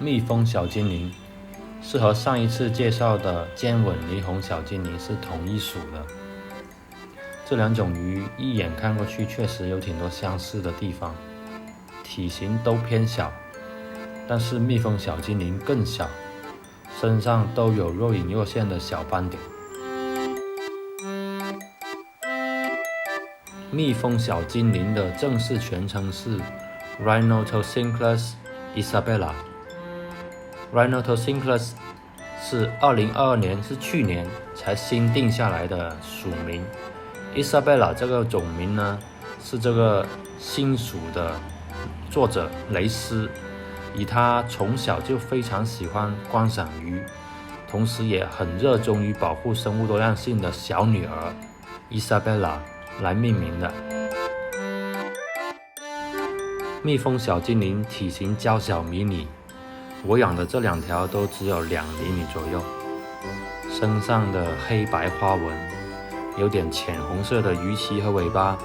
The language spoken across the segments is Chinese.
蜜蜂小精灵是和上一次介绍的尖吻霓虹小精灵是同一属的。这两种鱼一眼看过去确实有挺多相似的地方，体型都偏小，但是蜜蜂小精灵更小，身上都有若隐若现的小斑点。蜜蜂小精灵的正式全称是 Rhinotocinclus isabella。Rhinotocinclus 是2022年，是去年才新定下来的属名。Isabella 这个种名呢，是这个新属的作者雷斯，以他从小就非常喜欢观赏鱼，同时也很热衷于保护生物多样性的小女儿 Isabella 来命名的。蜜蜂小精灵体型娇小迷你，我养的这两条都只有2厘米左右，身上的黑白花纹，有点浅红色的鱼鳍和尾巴，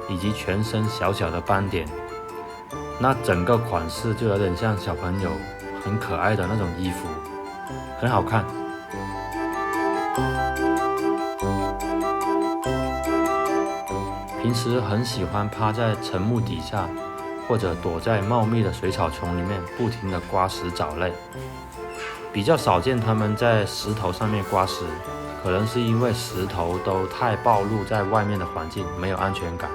以及全身小小的斑点，那整个款式就有点像小朋友很可爱的那种衣服，很好看。平时很喜欢趴在沉木底下，或者躲在茂密的水草丛里面不停地刮食藻类。比较少见它们在石头上面刮食，可能是因为石头都太暴露在外面的环境，没有安全感。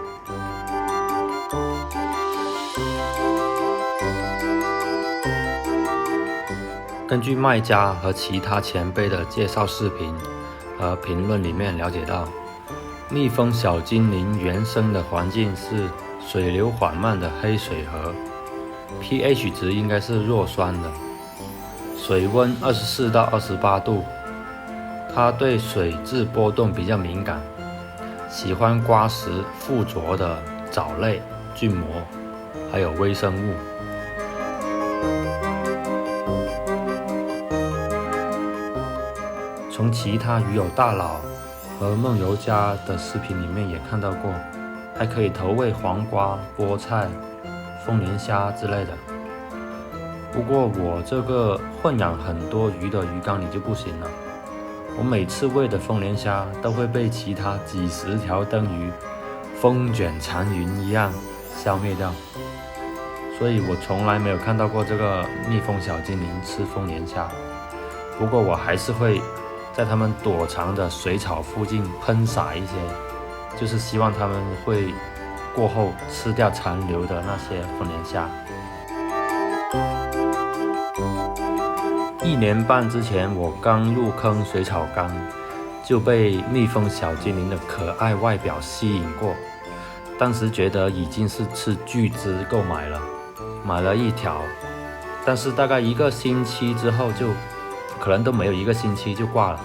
根据卖家和其他前辈的介绍视频和评论里面了解到，蜜蜂小精灵原生的环境是水流缓慢的黑水河， pH 值应该是弱酸的，水温24到28度，它对水质波动比较敏感，喜欢刮食附着的藻类、菌膜，还有微生物。从其他鱼友大佬和梦游家的视频里面也看到过，还可以投喂黄瓜、菠菜、丰年虾之类的。不过我这个混养很多鱼的鱼缸里就不行了，我每次喂的丰年虾都会被其他几十条灯鱼风卷残云一样消灭掉，所以我从来没有看到过这个蜜蜂小精灵吃丰年虾。不过我还是会在它们躲藏的水草附近喷洒一些，就是希望它们会过后吃掉残留的那些丰年虾。1年半之前，我刚入坑水草缸，就被蜜蜂小精灵的可爱外表吸引过。当时觉得已经是斥巨资购买了，买了1条，但是大概1个星期之后就可能都没有1个星期就挂了，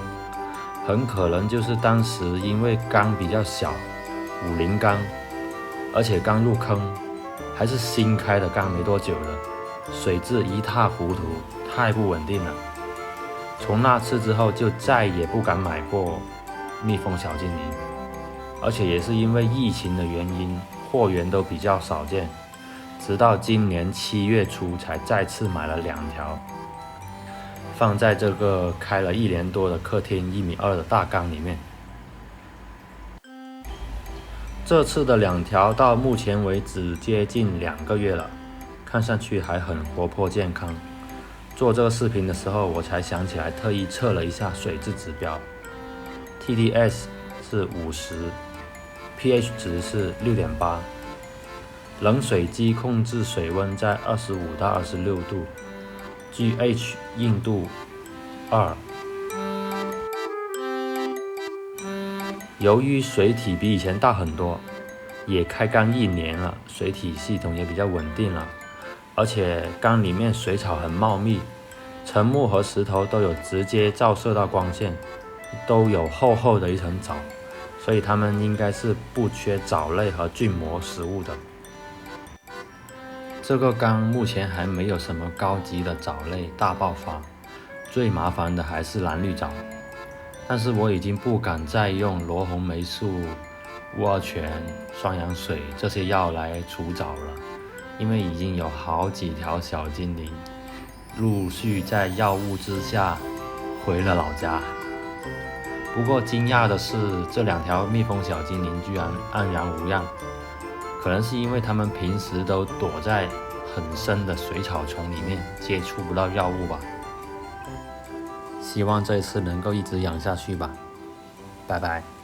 很可能就是当时因为缸比较小，50缸，而且刚入坑，还是新开的缸没多久的，水质一塌糊涂，太不稳定了。从那次之后就再也不敢买过蜜蜂小精灵，而且也是因为疫情的原因，货源都比较少见，直到今年7月初才再次买了2条，放在这个开了1年多的客厅1.2米的大缸里面。这次的2条到目前为止接近2个月了，看上去还很活泼健康。做这个视频的时候，我才想起来特意测了一下水质指标， TDS 是50， pH 值是 6.8， 冷水机控制水温在25到26度， GH 硬度2。由于水体比以前大很多，也开缸1年了，水体系统也比较稳定了，而且缸里面水草很茂密，沉木和石头都有直接照射到光线，都有厚厚的一层藻，所以它们应该是不缺藻类和菌膜食物的。这个缸目前还没有什么高级的藻类大爆发，最麻烦的还是蓝绿藻。但是我已经不敢再用罗红霉素、乌二醛、双氧水这些药来除藻了，因为已经有好几条小精灵陆续在药物之下回了老家。不过惊讶的是，这2条蜜蜂小精灵居然安然无恙，可能是因为它们平时都躲在很深的水草丛里面，接触不到药物吧。希望这一次能够一直养下去吧。拜拜。